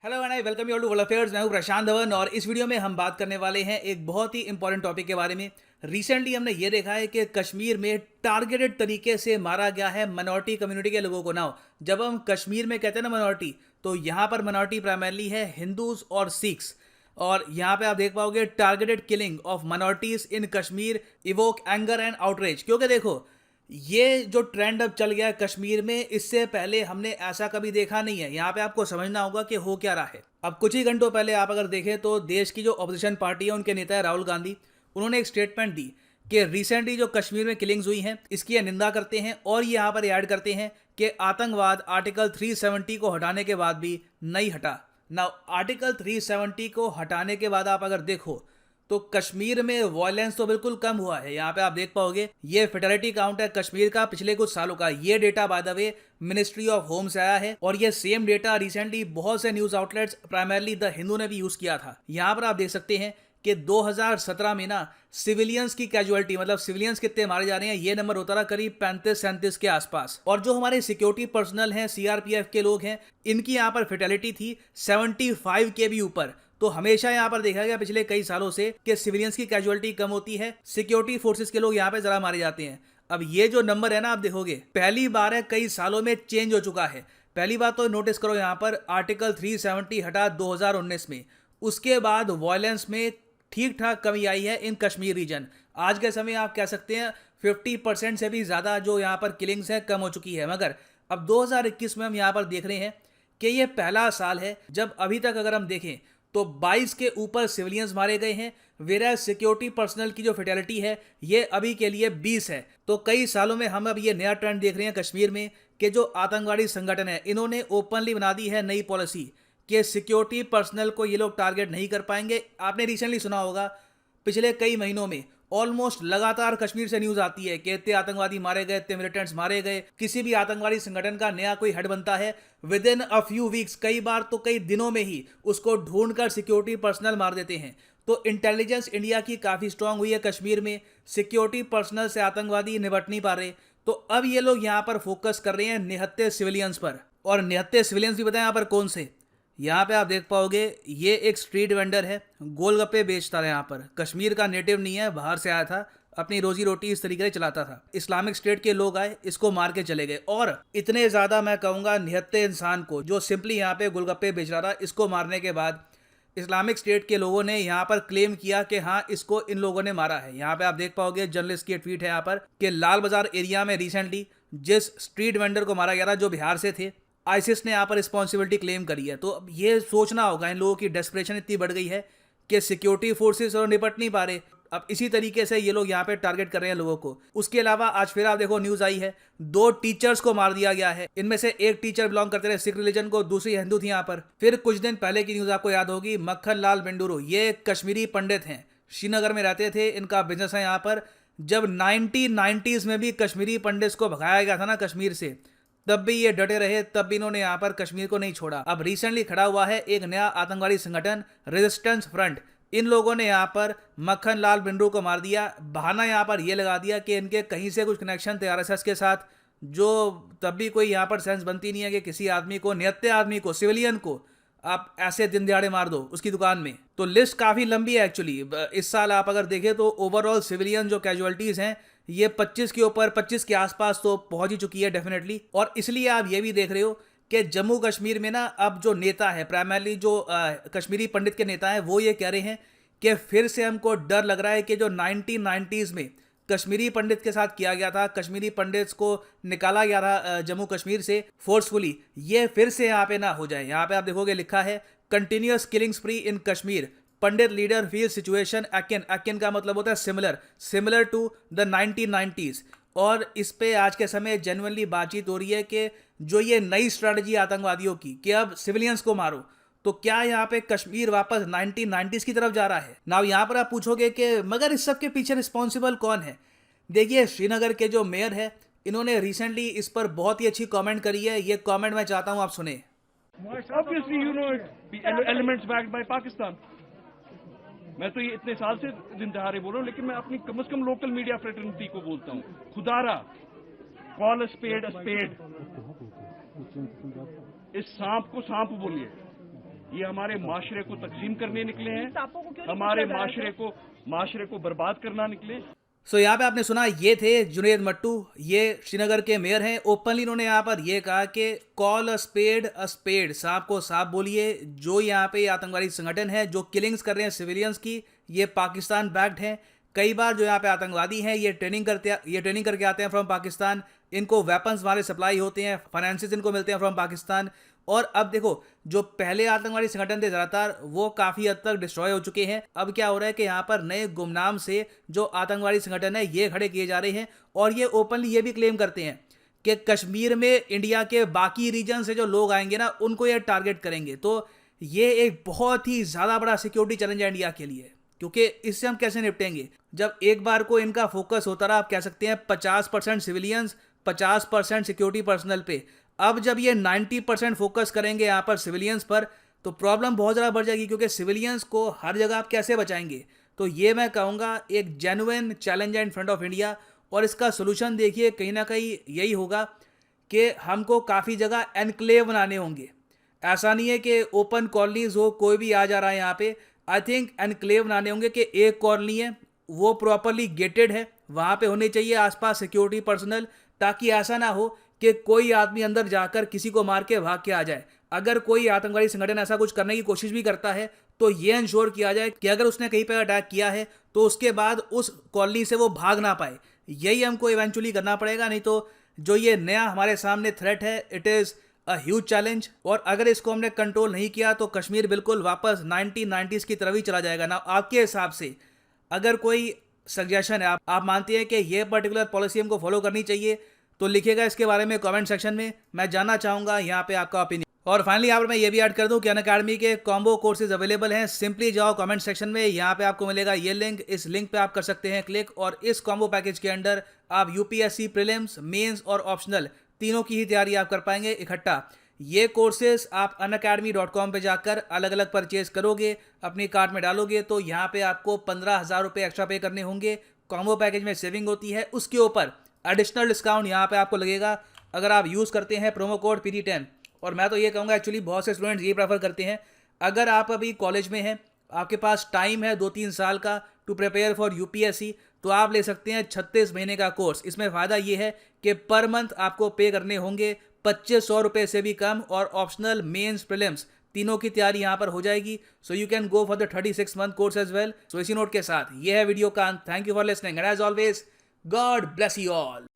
Hello and I welcome you all to world affairs. मैं हूं प्रशांत धवन और इस वीडियो में हम बात करने वाले हैं एक बहुत ही इंपॉर्टेंट टॉपिक के बारे में। रिसेंटली हमने ये देखा है कि कश्मीर में टारगेटेड तरीके से मारा गया है माइनॉरिटी कम्युनिटी के लोगों को। नाउ जब हम कश्मीर में कहते हैं ना माइनॉरिटी, तो यहाँ पर माइनॉरिटी प्राइमरली है हिंदूज और सिख्स। और यहाँ पे आप देख पाओगे targeted killing of minorities in Kashmir evoke anger and outrage. क्योंकि देखो, ये जो ट्रेंड अब चल गया है कश्मीर में, इससे पहले हमने ऐसा कभी देखा नहीं है। यहाँ पे आपको समझना होगा कि हो क्या रहा है। अब कुछ ही घंटों पहले आप अगर देखें तो देश की जो ऑपोजिशन पार्टी है, उनके नेता है राहुल गांधी, उन्होंने एक स्टेटमेंट दी कि रिसेंटली जो कश्मीर में किलिंग्स हुई हैं इसकी निंदा करते हैं और ये यहाँ पर ऐड करते हैं कि आतंकवाद आर्टिकल 370 को हटाने के बाद भी नहीं हटा। ना आर्टिकल 370 को हटाने के बाद आप अगर देखो तो कश्मीर में वायलेंस तो बिल्कुल कम हुआ है। यहाँ पे आप देख पाओगे ये फेटलिटी काउंट है कश्मीर का पिछले कुछ सालों का। ये data by the way ministry of home से आया है और ये सेम डेटा रिसेंटली बहुत से news outlets primarily the Hindu ने भी यूज किया था। यहाँ पर आप देख सकते हैं कि 2017 में ना सिविलियंस की कैजुअलिटी, मतलब सिविलियंस कितने मारे जा रहे हैं, ये नंबर होता रहा करीब 35-37 के आसपास। और जो हमारे सिक्योरिटी पर्सनल हैं, सीआरपीएफ के लोग हैं, इनकी यहाँ पर फेटेलिटी थी 75 के भी ऊपर। तो हमेशा यहाँ पर देखा गया पिछले कई सालों से कि सिविलियंस की कैजुअलिटी कम होती है, सिक्योरिटी फोर्सेस के लोग यहाँ पे जरा मारे जाते हैं। अब ये जो नंबर है ना, आप देखोगे पहली बार है कई सालों में चेंज हो चुका है। पहली बात तो नोटिस करो, यहाँ पर आर्टिकल 370 हटा 2019 में, उसके बाद वायलेंस में ठीक ठाक कमी आई है इन कश्मीर रीजन। आज के समय आप कह सकते हैं 50% से भी ज़्यादा जो यहाँ पर किलिंग्स है कम हो चुकी है। मगर अब 2021 में हम यहाँ पर देख रहे हैं कि ये पहला साल है जब अभी तक अगर हम देखें तो 22 के ऊपर सिविलियंस मारे गए हैं, वेरा सिक्योरिटी पर्सनल की जो फेटेलिटी है ये अभी के लिए 20 है। तो कई सालों में हम अब ये नया ट्रेंड देख रहे हैं कश्मीर में कि जो आतंकवादी संगठन है इन्होंने ओपनली बना दी है नई पॉलिसी कि सिक्योरिटी पर्सनल को ये लोग टारगेट नहीं कर पाएंगे। आपने रिसेंटली सुना होगा पिछले कई महीनों में ऑलमोस्ट लगातार कश्मीर से न्यूज आती है कि इतने आतंकवादी मारे गए, इतने मिलिटेंट्स मारे गए। किसी भी आतंकवादी संगठन का नया कोई हेड बनता है, with in a few weeks, कई बार तो कई दिनों में ही उसको ढूंढकर सिक्योरिटी पर्सनल मार देते हैं। तो इंटेलिजेंस इंडिया की काफी स्ट्रांग हुई है कश्मीर में, सिक्योरिटी पर्सनल से आतंकवादी निपट नहीं पा रहे। तो अब ये लोग यहाँ पर फोकस कर रहे हैं निहत्थे सिविलियंस पर। और निहत्थे सिविलियंस भी बताएं यहाँ पर कौन से। यहाँ पे आप देख पाओगे ये एक स्ट्रीट वेंडर है, गोलगप्पे बेचता है। यहाँ पर कश्मीर का नेटिव नहीं है, बाहर से आया था, अपनी रोजी रोटी इस तरीके से चलाता था। इस्लामिक स्टेट के लोग आए, इसको मार के चले गए। और इतने ज्यादा मैं कहूँगा निहत्थे इंसान को जो सिंपली यहाँ पे गोलगप्पे बेच रहा था, इसको मारने के बाद इस्लामिक स्टेट के लोगों ने यहाँ पर क्लेम किया कि हाँ इसको इन लोगों ने मारा है। यहाँ पे आप देख पाओगे जर्नलिस्ट की ट्वीट है यहाँ पर कि लाल बाजार एरिया में रिसेंटली जिस स्ट्रीट वेंडर को मारा गया था जो बिहार से थे, आईसिस ने यहाँ पर रिस्पॉन्सिबिलिटी क्लेम करी है। तो अब ये सोचना होगा, इन लोगों की डेस्परेशन इतनी बढ़ गई है कि सिक्योरिटी फोर्सेस और निपट नहीं पा रहे। अब इसी तरीके से ये लोग यहाँ पे टारगेट कर रहे हैं लोगों को। उसके अलावा आज फिर आप देखो न्यूज आई है 2 टीचर्स को मार दिया गया है। इनमें से एक टीचर बिलोंग करते रहे सिख रिलीजन को, दूसरी हिंदू थी यहाँ पर। फिर कुछ दिन पहले की न्यूज आपको याद होगी, मक्खन लाल बेंडुरु, ये कश्मीरी पंडित हैं, श्रीनगर में रहते थे, इनका बिजनेस है यहाँ पर। जब 1990s में भी कश्मीरी पंडित को भगाया गया था ना कश्मीर से, तब भी ये डटे रहे, तब भी इन्होंने यहाँ पर कश्मीर को नहीं छोड़ा। अब रिसेंटली खड़ा हुआ है एक नया आतंकवादी संगठन रेजिस्टेंस फ्रंट। इन लोगों ने यहाँ पर मक्खन लाल बिंडू को मार दिया। बहाना यहाँ पर ये लगा दिया कि इनके कहीं से कुछ कनेक्शन थे आरएसएस के साथ, जो तब भी कोई यहाँ पर सेंस बनती नहीं है कि किसी आदमी को, निहत्थे आदमी को, सिविलियन को आप ऐसे दिन दिहाड़े मार दो उसकी दुकान में। तो लिस्ट काफ़ी लंबी है एक्चुअली। इस साल आप अगर देखें तो ओवरऑल सिविलियन जो कैजुअलिटीज़ हैं ये 25 के ऊपर, 25 के आसपास तो पहुंच ही चुकी है डेफिनेटली। और इसलिए आप ये भी देख रहे हो कि जम्मू कश्मीर में ना अब जो नेता है, प्राइमरली जो कश्मीरी पंडित के नेता हैं, वो ये कह रहे हैं कि फिर से हमको डर लग रहा है कि जो 1990s में कश्मीरी पंडित के साथ किया गया था, कश्मीरी पंडित को निकाला गया था जम्मू कश्मीर से फोर्सफुली, ये फिर से यहाँ पे ना हो जाए। यहाँ पे आप देखोगे लिखा है continuous killing spree in Kashmir, Pandit leader feel situation akin, akin का मतलब होता है सिमिलर टू द 1990s। और इस पे आज के समय जेन्युइनली बातचीत हो रही है कि जो ये नई स्ट्रेटजी आतंकवादियों की कि अब सिविलियंस को मारो, तो क्या यहाँ पे कश्मीर वापस 1990s की तरफ जा रहा है। नाउ यहाँ पर आप पूछोगे कि मगर इस सब के पीछे रिस्पॉन्सिबल कौन है। देखिए, श्रीनगर के जो मेयर है, इन्होंने रिसेंटली इस पर बहुत ही अच्छी कमेंट करी है। ये कमेंट मैं चाहता हूँ आप सुने। Obviously, you know, elements backed by Pakistan. मैं तो ये इतने साल से दिन दहाड़े बोल रहा हूँ, लेकिन मैं अपनी कम से कम लोकल मीडिया फ्रेटर्निटी को बोलता हूँ, खुदारा, कॉल अ स्पेड, इस सांप को सांप बोलिए। ये हमारे माशरे को तकसीम करने निकले हैं, सांपों को क्यों नहीं हमारे पूछा जा रहा है? माशरे को बर्बाद करना निकले। सो यहाँ पे आपने सुना, ये थे जुनैद मट्टू, ये श्रीनगर के मेयर हैं। ओपनली इन्होंने यहाँ पर ये कहा कि कॉल अ स्पेड, सांप को सांप बोलिए। जो यहाँ पे आतंकवादी संगठन है जो किलिंग्स कर रहे हैं सिविलियंस की, ये पाकिस्तान बैक्ड हैं। कई बार जो यहाँ पे आतंकवादी हैं ये ट्रेनिंग करके आते हैं फ्रॉम पाकिस्तान। इनको वेपन्स हमारे सप्लाई होते हैं, फाइनेंसिस इनको मिलते हैं फ्रॉम पाकिस्तान। और अब देखो, जो पहले आतंकवादी संगठन थे ज़्यादातर, वो काफ़ी हद तक डिस्ट्रॉय हो चुके हैं। अब क्या हो रहा है कि यहाँ पर नए गुमनाम से जो आतंकवादी संगठन है ये खड़े किए जा रहे हैं। और ये ओपनली ये भी क्लेम करते हैं कि कश्मीर में इंडिया के बाकी रीजन से जो लोग आएंगे ना, उनको ये टारगेट करेंगे। तो ये एक बहुत ही ज़्यादा बड़ा सिक्योरिटी चैलेंज है इंडिया के लिए, क्योंकि इससे हम कैसे निपटेंगे जब एक बार को इनका फोकस होता रहा। आप कह सकते हैं 50% सिविलियंस, 50% सिक्योरिटी पर्सनल पे। अब जब ये 90% फोकस करेंगे यहाँ पर सिविलियंस पर, तो प्रॉब्लम बहुत ज़्यादा बढ़ जाएगी, क्योंकि सिविलियंस को हर जगह आप कैसे बचाएंगे। तो ये मैं कहूँगा एक जेन्युइन चैलेंज है इन फ्रंट ऑफ इंडिया। और इसका सोल्यूशन देखिए कहीं ना कहीं यही होगा कि हमको काफ़ी जगह एनक्लेव बनाने होंगे। ऐसा नहीं है कि ओपन कॉलोनीज हो, कोई भी आ जा रहा है यहाँ पे। आई थिंक एनक्लेव बनाने होंगे कि एक कॉलोनी है वो प्रॉपरली गेटेड है, वहाँ पे होने चाहिए आसपास सिक्योरिटी पर्सनल, ताकि ऐसा ना हो कि कोई आदमी अंदर जाकर किसी को मार के भाग के आ जाए। अगर कोई आतंकवादी संगठन ऐसा कुछ करने की कोशिश भी करता है तो ये इंश्योर किया जाए कि अगर उसने कहीं पर अटैक किया है तो उसके बाद उस कॉलोनी से वो भाग ना पाए। यही हमको इवेंचुअली करना पड़ेगा, नहीं तो जो ये नया हमारे सामने थ्रेट है, it is a huge challenge. और अगर इसको हमने कंट्रोल नहीं किया तो कश्मीर बिल्कुल वापस 1990s की तरफ ही चला जाएगा ना। आपके हिसाब से अगर कोई सजेशन है, आप मानते हैं कि ये पर्टिकुलर पॉलिसी हमको फॉलो करनी चाहिए, तो लिखिएगा इसके बारे में कमेंट सेक्शन में। मैं जानना चाहूँगा यहाँ पे आपका ओपिनियन। और फाइनली यहाँ पर मैं ये भी ऐड कर दूँ कि अनअकैडमी के कॉम्बो कोर्सेज अवेलेबल हैं। सिंपली जाओ कमेंट सेक्शन में, यहाँ पे आपको मिलेगा ये लिंक। इस लिंक पे आप कर सकते हैं क्लिक, और इस कॉम्बो पैकेज के अंदर आप यूपीएससी प्रीलिम्स, मेंस और ऑप्शनल तीनों की ही तैयारी आप कर पाएंगे इकट्ठा। ये कोर्सेज आप unacademy.com पे जाकर अलग अलग परचेज करोगे, अपनी कार्ट में डालोगे, तो यहाँ पे आपको 15,000 रुपये एक्स्ट्रा पे करने होंगे। कॉम्बो पैकेज में सेविंग होती है, उसके ऊपर एडिशनल डिस्काउंट यहाँ पे आपको लगेगा अगर आप यूज़ करते हैं प्रोमो कोड PD10। और मैं तो ये कहूँगा, एक्चुअली बहुत से स्टूडेंट्स ये प्रेफर करते हैं, अगर आप अभी कॉलेज में हैं, आपके पास टाइम है 2-3 साल का टू प्रिपेयर फॉर यूपीएससी, तो आप ले सकते हैं 36 महीने का कोर्स। इसमें फ़ायदा ये है कि पर मंथ आपको पे करने होंगे 2500 रुपये से भी कम, और ऑप्शनल, मेंस, प्रीलिम्स तीनों की तैयारी यहाँ पर हो जाएगी। So you can go for the 36 month course as well. So इसी नोट के साथ ये है वीडियो का अंत। Thank you for listening and as always, God bless you all.